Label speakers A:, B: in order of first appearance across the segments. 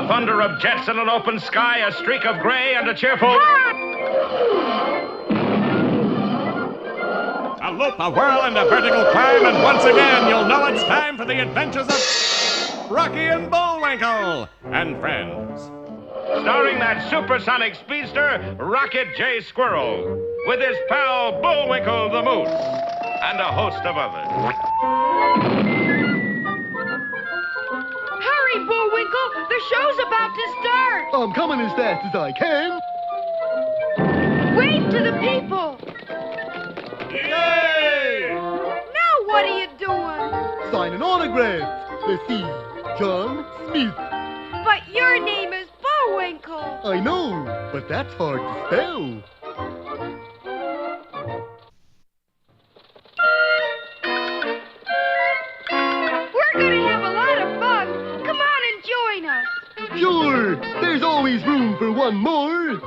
A: The thunder of jets in an open sky, a streak of gray, and a cheerful...
B: A loop, a whirl, and a vertical climb, and once again you'll know it's time for the adventures of Rocky and Bullwinkle and friends.
A: Starring that supersonic speedster, Rocket J. Squirrel, with his pal Bullwinkle the Moose, and a host of others.
C: Hurry, Bullwinkle! The show's about to start!
D: I'm coming as fast as I can.
C: Wave to the people!
B: Yay!
C: Now what are you doing?
D: Signing autographs. Let's see. John Smith.
C: But your name is Bullwinkle!
D: I know, but that's hard to spell.
C: We're gonna have a lot of fun! Come on and join us!
D: Sure, there's always room for one more.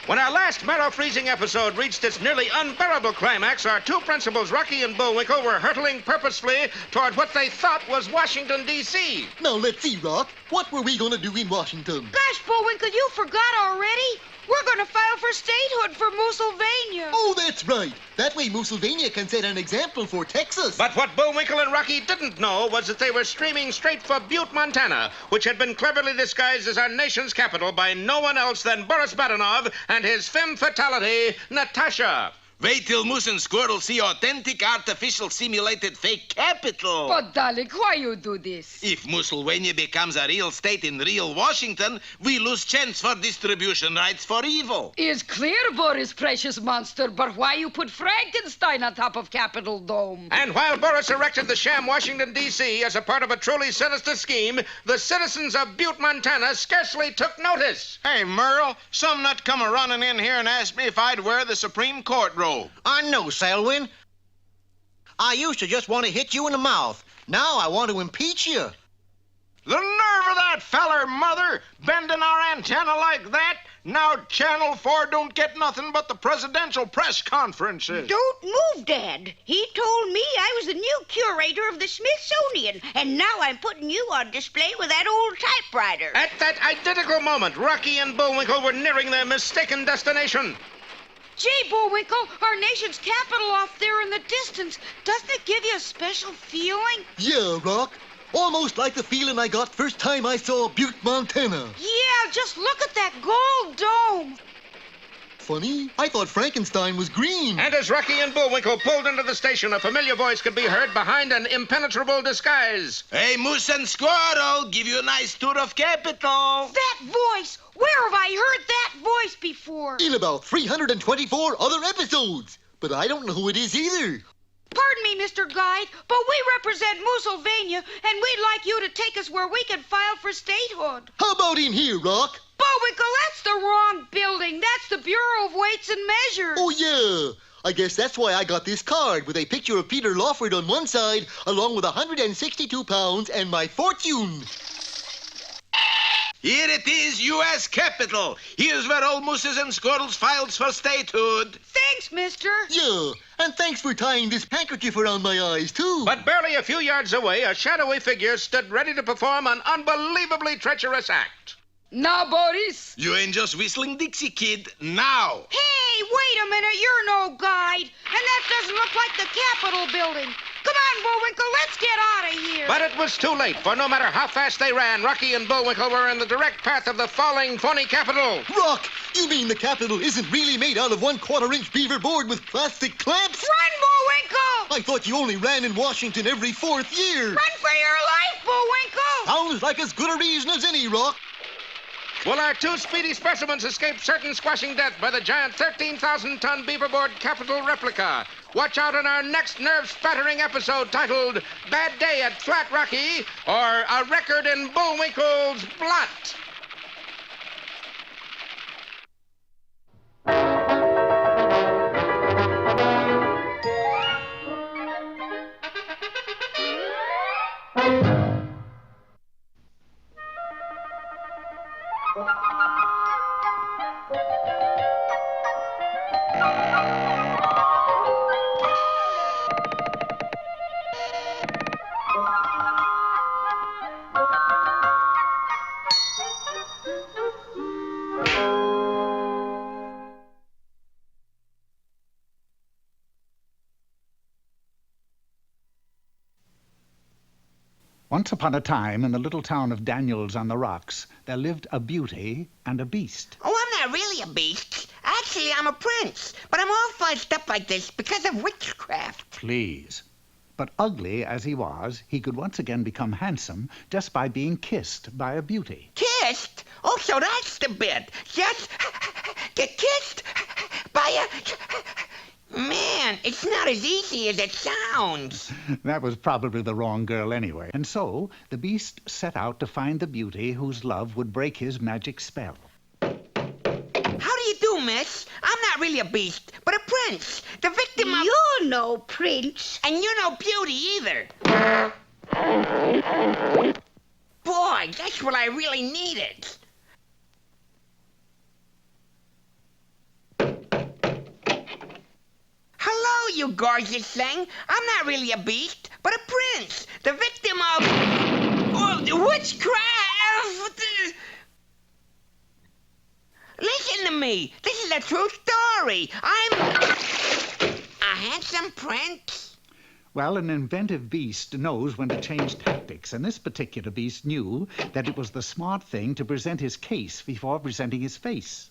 A: When our last marrow-freezing episode reached its nearly unbearable climax, our two principals, Rocky and Bullwinkle, were hurtling purposefully toward what they thought was Washington, D.C.
D: Now, let's see, Rock. What were we gonna do in Washington?
C: Gosh, Bullwinkle, you forgot already? We're gonna file for statehood for Moosylvania.
D: Oh, that's right. That way Moosylvania can set an example for Texas.
A: But what Bullwinkle and Rocky didn't know was that they were streaming straight for Butte, Montana, which had been cleverly disguised as our nation's capital by no one else than Boris Badenov and his femme fatality, Natasha.
E: Wait till Moose and Squirrel see authentic, artificial, simulated fake capital.
F: But, darling, why you do this?
E: If Moosylvania becomes a real state in real Washington, we lose chance for distribution rights for evil.
F: It's clear, Boris, precious monster, but why you put Frankenstein on top of Capitol Dome?
A: And while Boris erected the sham Washington, D.C. as a part of a truly sinister scheme, the citizens of Butte, Montana scarcely took notice.
G: Hey, Merle, some nut come a-running in here and asked me if I'd wear the Supreme Court robe.
H: I know, Selwyn. I used to just want to hit you in the mouth. Now I want to impeach you.
G: The nerve of that feller, Mother, bending our antenna like that. Now Channel 4 don't get nothing but the presidential press conferences.
I: Don't move, Dad. He told me I was the new curator of the Smithsonian, and now I'm putting you on display with that old typewriter.
A: At that identical moment, Rocky and Bullwinkle were nearing their mistaken destination.
C: Gee, Bullwinkle, our nation's capital off there in the distance. Doesn't it give you a special feeling?
D: Yeah, Rock. Almost like the feeling I got first time I saw Butte, Montana.
C: Yeah, just look at that gold dome.
D: Funny, I thought Frankenstein was green.
A: And as Rocky and Bullwinkle pulled into the station, a familiar voice could be heard behind an impenetrable disguise.
E: Hey, Moose and Squirrel, give you a nice tour of Capitol.
C: That voice! Where have I heard that voice before?
D: In about 324 other episodes. But I don't know who it is either.
C: Pardon me, Mr. Guide, but we represent Moosylvania, and we'd like you to take us where we can file for statehood.
D: How about in here, Rock?
C: Bullwinkle, that's the wrong building. That's the Bureau of Weights and Measures.
D: Oh, yeah. I guess that's why I got this card with a picture of Peter Lawford on one side, along with 162 pounds and my fortune.
E: Here it is, U.S. Capitol. Here's where all Mooses and Squirrels files for statehood.
C: Thanks, mister.
D: Yeah, and thanks for tying this handkerchief around my eyes, too.
A: But barely a few yards away, a shadowy figure stood ready to perform an unbelievably treacherous act.
F: Now, Boris.
E: You ain't just whistling Dixie, kid. Now.
C: Hey, wait a minute. You're no guide. And that doesn't look like the Capitol building. Come on, Bullwinkle, let's get out of here.
A: But it was too late, for no matter how fast they ran, Rocky and Bullwinkle were in the direct path of the falling, phony Capitol.
D: Rock, you mean the Capitol isn't really made out of 1/4-inch beaver board with plastic clamps?
C: Run, Bullwinkle!
D: I thought you only ran in Washington every 4th year.
C: Run for your life, Bullwinkle!
D: Sounds like as good a reason as any, Rock.
A: Well, our two speedy specimens escaped certain squashing death by the giant 13,000-ton beaverboard Capitol replica. Watch out in our next nerve-spattering episode titled Bad Day at Flat Rocky or A Record in Bullwinkle's Blot.
J: Once upon a time, in the little town of Daniels on the Rocks, there lived a beauty and a beast.
I: Oh, I'm not really a beast. Actually, I'm a prince. But I'm all fussed up like this because of witchcraft.
J: Please. But ugly as he was, he could once again become handsome just by being kissed by a beauty.
I: Kissed? Oh, so that's the bit. Just get kissed by a... Man, it's not as easy as it sounds.
J: That was probably the wrong girl anyway. And so the beast set out to find the beauty whose love would break his magic spell.
I: How do you do, miss? I'm not really a beast, but a prince. The victim of...
C: You're no prince.
I: And you're no beauty either. Boy, that's what I really needed. Hello, you gorgeous thing. I'm not really a beast, but a prince. The victim of witchcraft. Listen to me. This is a true story. I'm a handsome prince.
J: Well, an inventive beast knows when to change tactics, and this particular beast knew that it was the smart thing to present his case before presenting his face.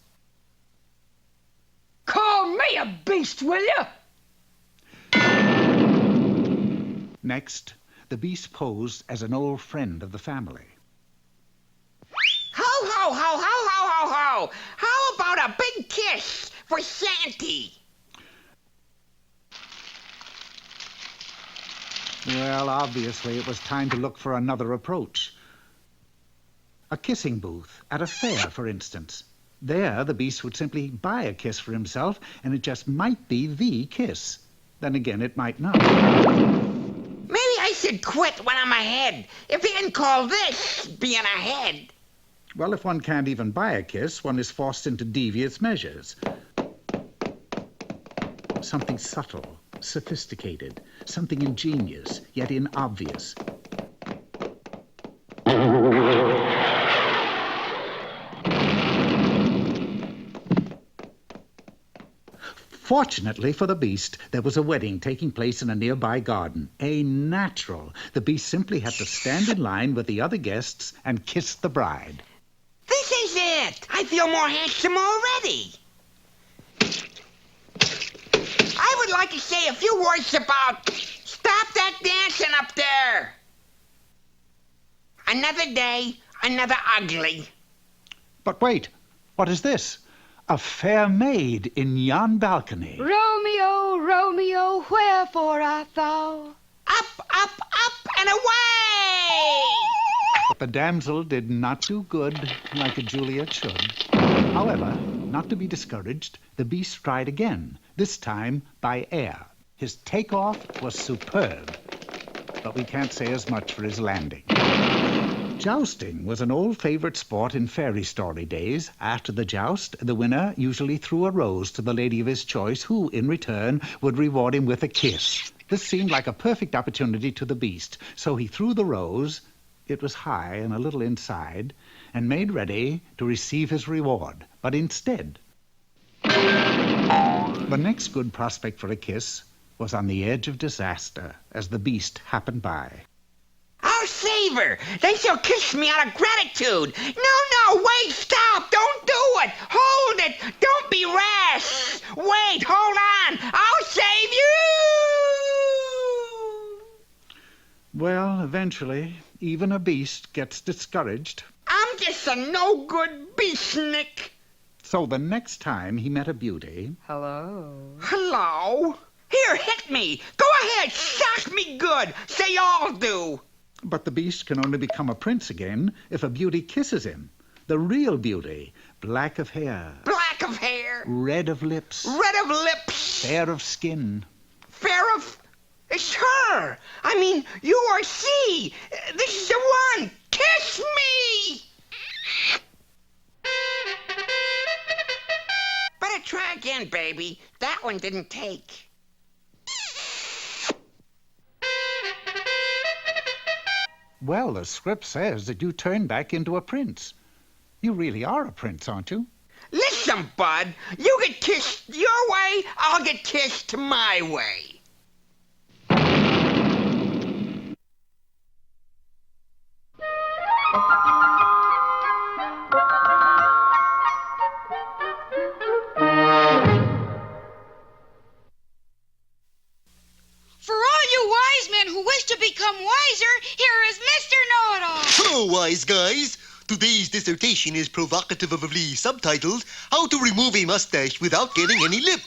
F: Call me a beast, will you?
J: Next, the beast posed as an old friend of the family.
I: Ho, ho, ho, ho, ho, ho, ho. How about a big kiss for Santy?
J: Well, obviously, it was time to look for another approach. A kissing booth at a fair, for instance. There, the beast would simply buy a kiss for himself, and it just might be the kiss. Then again, it might not.
I: Maybe I should quit when I'm ahead. If you can call this being ahead.
J: Well, if one can't even buy a kiss, one is forced into devious measures. Something subtle, sophisticated, something ingenious, yet inobvious. Fortunately for the beast, there was a wedding taking place in a nearby garden. A natural. The beast simply had to stand in line with the other guests and kiss the bride.
I: This is it. I feel more handsome already. I would like to say a few words about... Stop that dancing up there. Another day, another ugly.
J: But wait, what is this? A fair maid in yon balcony.
C: Romeo, Romeo, wherefore art thou?
I: Up, up, up, and away!
J: But the damsel did not do good like a Juliet should. However, not to be discouraged, the beast tried again, this time by air. His takeoff was superb, but we can't say as much for his landing. Jousting was an old favorite sport in fairy story days. After the joust, the winner usually threw a rose to the lady of his choice, who, in return, would reward him with a kiss. This seemed like a perfect opportunity to the beast, so he threw the rose, it was high and a little inside, and made ready to receive his reward. But instead, the next good prospect for a kiss was on the edge of disaster as the beast happened by.
I: I'll save her. Then she'll kiss me out of gratitude. No, wait, stop. Don't do it. Hold it. Don't be rash. Wait, hold on. I'll save you.
J: Well, eventually, even a beast gets discouraged.
I: I'm just a no-good beastnik.
J: So the next time he met a beauty...
F: Hello.
I: Hello. Here, hit me. Go ahead, sock me good. Say all do.
J: But the beast can only become a prince again if a beauty kisses him. The real beauty, black of hair,
I: Black of hair,
J: red of lips,
I: red of lips,
J: fair of skin.
I: fair of... It's her. I mean, you or she. This is the one. Kiss me. Better try again, baby. That one didn't take.
J: Well, the script says that you turn back into a prince. You really are a prince, aren't you?
I: Listen, bud. You get kissed your way, I'll get kissed my way.
C: For all you wise men who wish to become wiser, here is Mr. Know-It-All.
D: Hello, wise guys. Today's dissertation is provocatively subtitled, How to Remove a Mustache Without Getting Any Lip.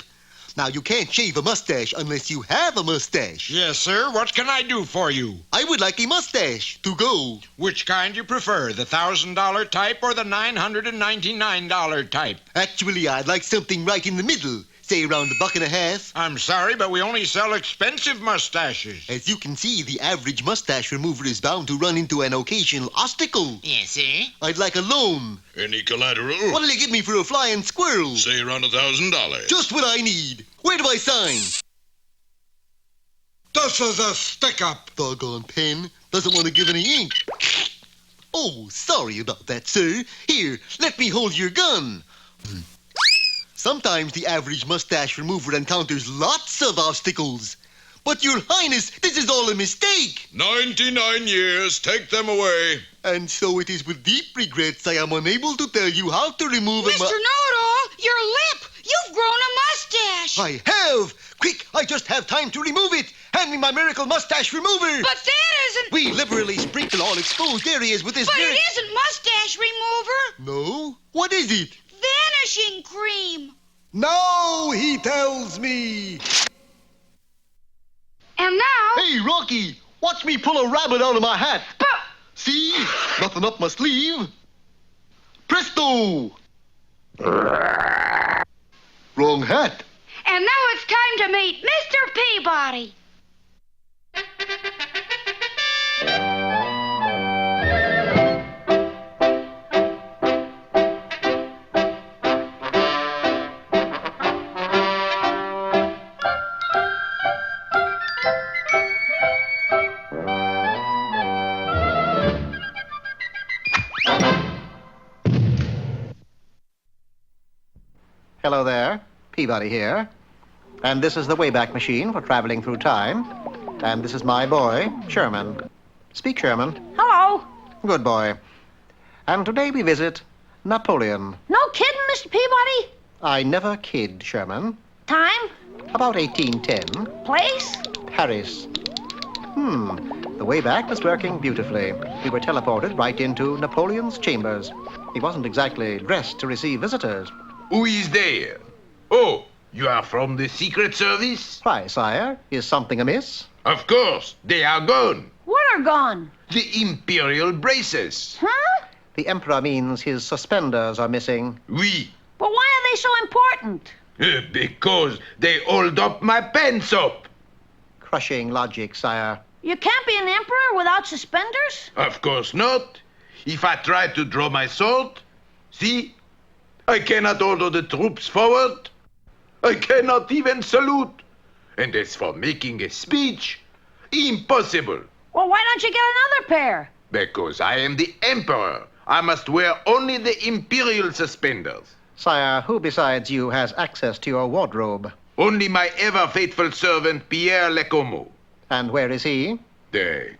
D: Now, you can't shave a mustache unless you have a mustache.
G: Yes, sir. What can I do for you?
D: I would like a mustache to go.
G: Which kind you prefer, the $1,000 type or the $999 type?
D: Actually, I'd like something right in the middle, say around $1.50.
G: I'm sorry, but we only sell expensive mustaches.
D: As you can see, the average mustache remover is bound to run into an occasional obstacle.
E: Yes, sir.
D: I'd like a loan.
K: Any collateral?
D: What'll you give me for a flying squirrel?
K: Say around $1,000.
D: Just what I need. Where do I sign?
G: This is a stick-up.
D: Doggone pen. Doesn't want to give any ink. Oh, sorry about that, sir. Here, let me hold your gun. Sometimes the average mustache remover encounters lots of obstacles. But, Your Highness, this is all a mistake.
K: 99 years. Take them away.
D: And so it is with deep regrets I am unable to tell you how to remove
C: Mr. Know-It-All, your lip. You've grown a mustache.
D: I have! Quick, I just have time to remove it. Hand me my miracle mustache remover.
C: But that isn't...
D: We liberally sprinkle all exposed areas with this
C: But it isn't mustache remover.
D: No? What is it?
C: Vanishing cream.
D: No, he tells me.
C: And now...
D: Hey, Rocky, watch me pull a rabbit out of my hat.
C: But...
D: See? Nothing up my sleeve. Presto! Wrong hat.
C: And now it's time to meet Mr. Peabody.
H: Hello there, Peabody here. And this is the Wayback Machine for traveling through time. And this is my boy, Sherman. Speak, Sherman.
F: Hello.
H: Good boy. And today we visit Napoleon.
F: No kidding, Mr. Peabody?
H: I never kid, Sherman.
F: Time?
H: About 1810.
F: Place?
H: Paris. The Wayback was working beautifully. We were teleported right into Napoleon's chambers. He wasn't exactly dressed to receive visitors.
E: Who is there? Oh, you are from the Secret Service?
H: Why, sire, is something amiss?
E: Of course, they are gone.
F: What are gone?
E: The Imperial braces.
F: Huh?
H: The Emperor means his suspenders are missing.
E: Oui.
F: But why are they so important?
E: Because they hold up my pants up.
H: Crushing logic, sire.
F: You can't be an emperor without suspenders?
E: Of course not. If I try to draw my sword, see, I cannot order the troops forward. I cannot even salute. And as for making a speech, impossible.
F: Well, why don't you get another pair?
E: Because I am the emperor. I must wear only the imperial suspenders.
H: Sire, who besides you has access to your wardrobe?
E: Only my ever-faithful servant, Pierre Lecomo.
H: And where is he?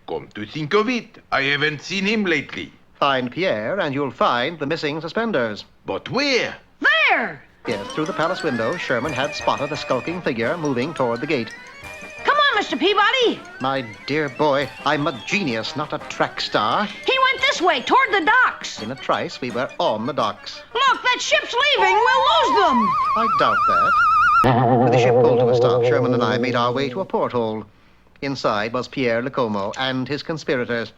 E: Come to think of it, I haven't seen him lately.
H: Find Pierre and you'll find the missing suspenders.
E: But where?
F: There!
H: Yes, through the palace window, Sherman had spotted a skulking figure moving toward the gate.
F: Come on, Mr. Peabody.
H: My dear boy, I'm a genius, not a track star.
F: He went this way, toward the docks.
H: In a trice, we were on the docks.
F: Look, that ship's leaving. We'll lose them.
H: I doubt that. With the ship pulled to a stop, Sherman and I made our way to a porthole. Inside was Pierre Lecomo and his conspirators.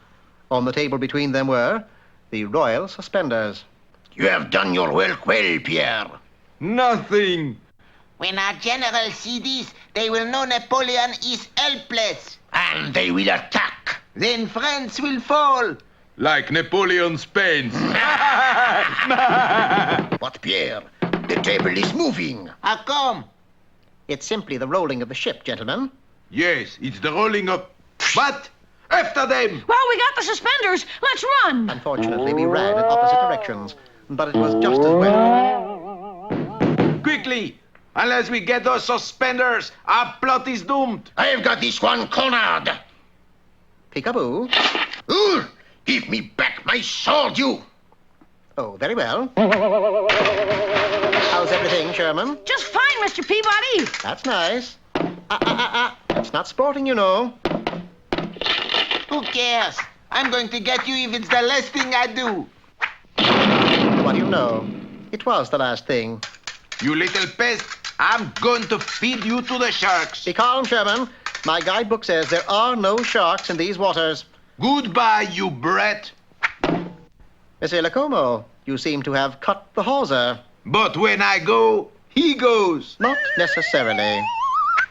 H: On the table between them were the royal suspenders.
G: You have done your work well, Pierre.
E: Nothing.
I: When our general see this, they will know Napoleon is helpless.
G: And they will attack.
I: Then France will fall.
E: Like Napoleon's pants.
G: But, Pierre, the table is moving.
I: How come?
H: It's simply the rolling of the ship, gentlemen.
E: Yes, it's the rolling of... What? After them!
F: Well, we got the suspenders. Let's run.
H: Unfortunately, we ran in opposite directions, but it was just as well.
E: Quickly! Unless we get those suspenders, our plot is doomed.
G: I have got this one cornered.
H: Peekaboo.
G: Ooh, give me back my sword, you.
H: Oh, very well. How's everything, Sherman?
F: Just fine, Mr. Peabody.
H: That's nice. It's not sporting, you know.
I: Who cares? I'm going to get you if it's the last thing I do.
H: What do you know? It was the last thing.
E: You little pest, I'm going to feed you to the sharks.
H: Be calm, Sherman. My guidebook says there are no sharks in these waters.
E: Goodbye, you brat.
H: Monsieur Lecomo, you seem to have cut the hawser.
E: But when I go, he goes.
H: Not necessarily.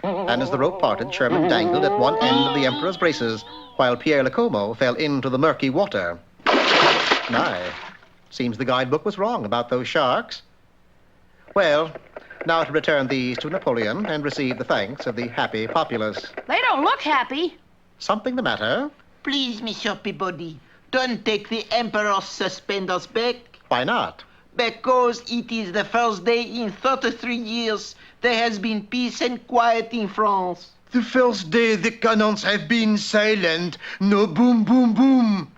H: And as the rope parted, Sherman dangled at one end of the Emperor's braces, while Pierre Lecomo fell into the murky water. My, seems the guidebook was wrong about those sharks. Well, now to return these to Napoleon and receive the thanks of the happy populace.
F: They don't look happy.
H: Something the matter?
I: Please, Monsieur Peabody, don't take the Emperor's suspenders back.
H: Why not?
I: Because it is the first day in 33 years there has been peace and quiet in France.
D: The first day the cannons have been silent. No boom, boom, boom.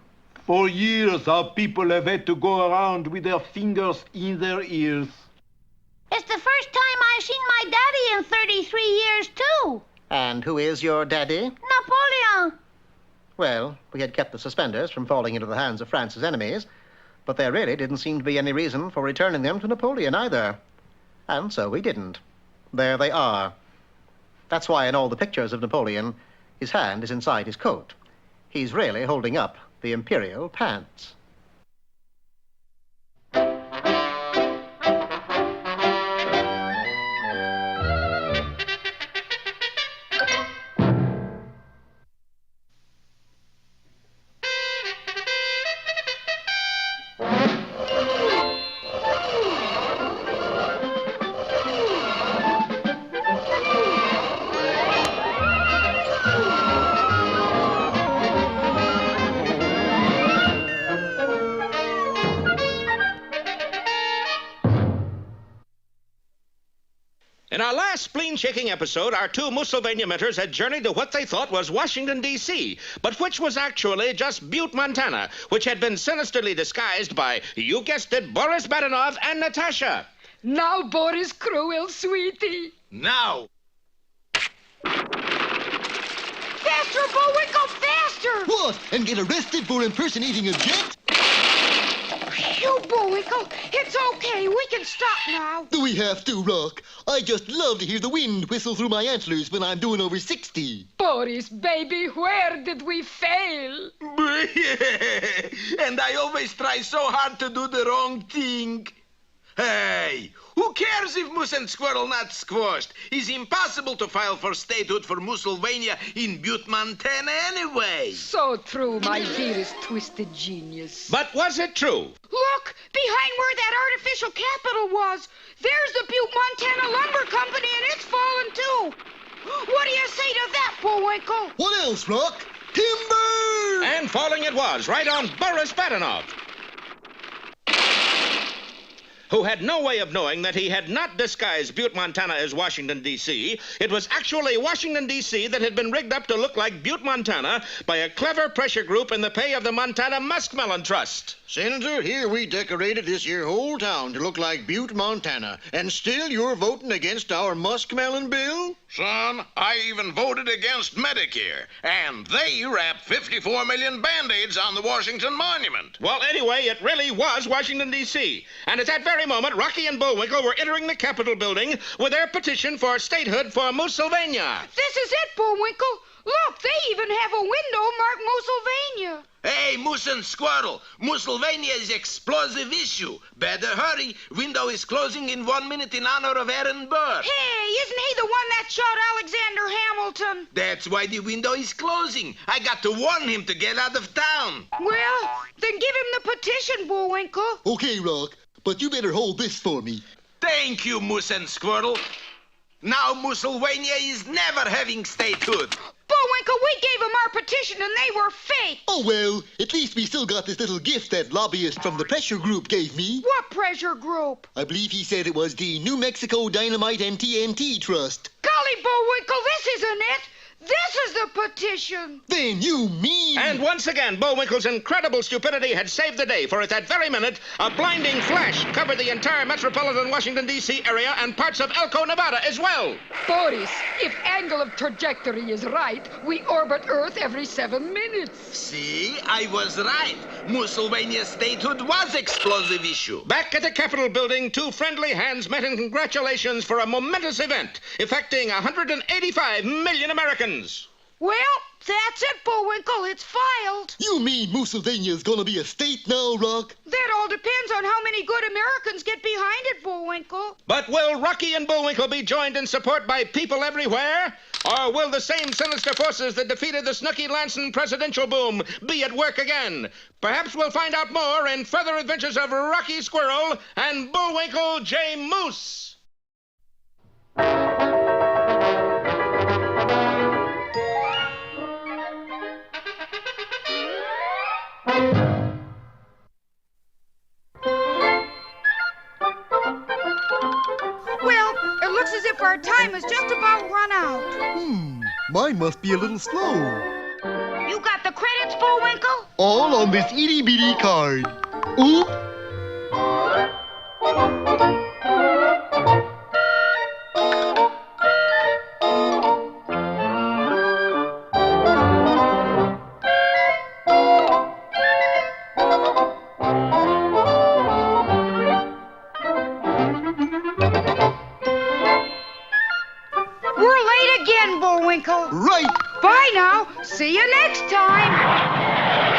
E: For years, our people have had to go around with their fingers in their ears.
L: It's the first time I've seen my daddy in 33 years, too.
H: And who is your daddy?
L: Napoleon.
H: Well, we had kept the suspenders from falling into the hands of France's enemies, but there really didn't seem to be any reason for returning them to Napoleon either. And so we didn't. There they are. That's why in all the pictures of Napoleon, his hand is inside his coat. He's really holding up the imperial pants.
A: In our last spleen-shaking episode, our two Moosylvania mentors had journeyed to what they thought was Washington, D.C., but which was actually just Butte, Montana, which had been sinisterly disguised by, you guessed it, Boris Badenov and Natasha.
F: Now, Boris Crowell, sweetie.
G: Now.
C: Faster, Bullwinkle, faster!
D: What? And get arrested for impersonating a jet?
C: Phew, Bullwinkle, it's okay. We can stop now.
D: Do we have to, Rock? I just love to hear the wind whistle through my antlers when I'm doing over 60.
F: Boris, baby, where did we fail?
G: And I always try so hard to do the wrong thing. Hey, who cares if Moose and Squirrel not squashed? It's impossible to file for statehood for Moosylvania in Butte, Montana anyway.
F: So true, my dearest twisted genius.
A: But was it true?
C: Look, behind where that artificial capital was, there's the Butte, Montana Lumber Company, and it's fallen too. What do you say to that, Bullwinkle?
D: What else, Rock? Timber!
A: And falling it was, right on Boris Badenov, who had no way of knowing that he had not disguised Butte, Montana as Washington, D.C. It was actually Washington, D.C. that had been rigged up to look like Butte, Montana by a clever pressure group in the pay of the Montana Muskmelon Trust.
M: Senator, here we decorated this here whole town to look like Butte, Montana, and still you're voting against our muskmelon bill?
G: Son, I even voted against Medicare, and they wrapped 54 million Band-Aids on the Washington Monument.
A: Well, anyway, it really was Washington, D.C. And at that very moment, Rocky and Bullwinkle were entering the Capitol building with their petition for statehood for Moosylvania.
C: This is it, Bullwinkle. Look, they even have a window marked Moosylvania.
G: Hey, Moose and Squirrel, Moosylvania is explosive issue. Better hurry. Window is closing in 1 minute in honor of Aaron Burr.
C: Hey, isn't he the one that shot Alexander Hamilton?
G: That's why the window is closing. I got to warn him to get out of town.
C: Well, then give him the petition, Bullwinkle.
D: Okay, Rock, but you better hold this for me.
G: Thank you, Moose and Squirrel. Now Moosylvania is never having statehood.
C: Bullwinkle, we gave them our petition and they were fake.
D: Oh, well, at least we still got this little gift that lobbyist from the pressure group gave me.
C: What pressure group?
D: I believe he said it was the New Mexico Dynamite and TNT Trust.
C: Golly, Bullwinkle, this isn't it. This is the petition.
D: Then you mean...
A: And once again, Bullwinkle's incredible stupidity had saved the day, for at that very minute, a blinding flash covered the entire metropolitan Washington, D.C. area and parts of Elko, Nevada as well.
F: Boris, if angle of trajectory is right, we orbit Earth every 7 minutes.
G: See, I was right. Moosylvania statehood was explosive issue.
A: Back at the Capitol building, two friendly hands met in congratulations for a momentous event, affecting 185 million Americans.
C: Well, that's it, Bullwinkle. It's filed.
D: You mean Moosylvania's gonna be a state now, Rock?
C: That all depends on how many good Americans get behind it, Bullwinkle.
A: But will Rocky and Bullwinkle be joined in support by people everywhere? Or will the same sinister forces that defeated the Snooky Lanson presidential boom be at work again? Perhaps we'll find out more in further adventures of Rocky Squirrel and Bullwinkle J. Moose.
C: Well, it looks as if our time is just about run out.
D: Mine must be a little slow.
C: You got the credits, Bullwinkle?
D: All on this itty-bitty card. Oop!
C: We're late again, Bullwinkle.
D: Right!
C: Bye now. See you next time.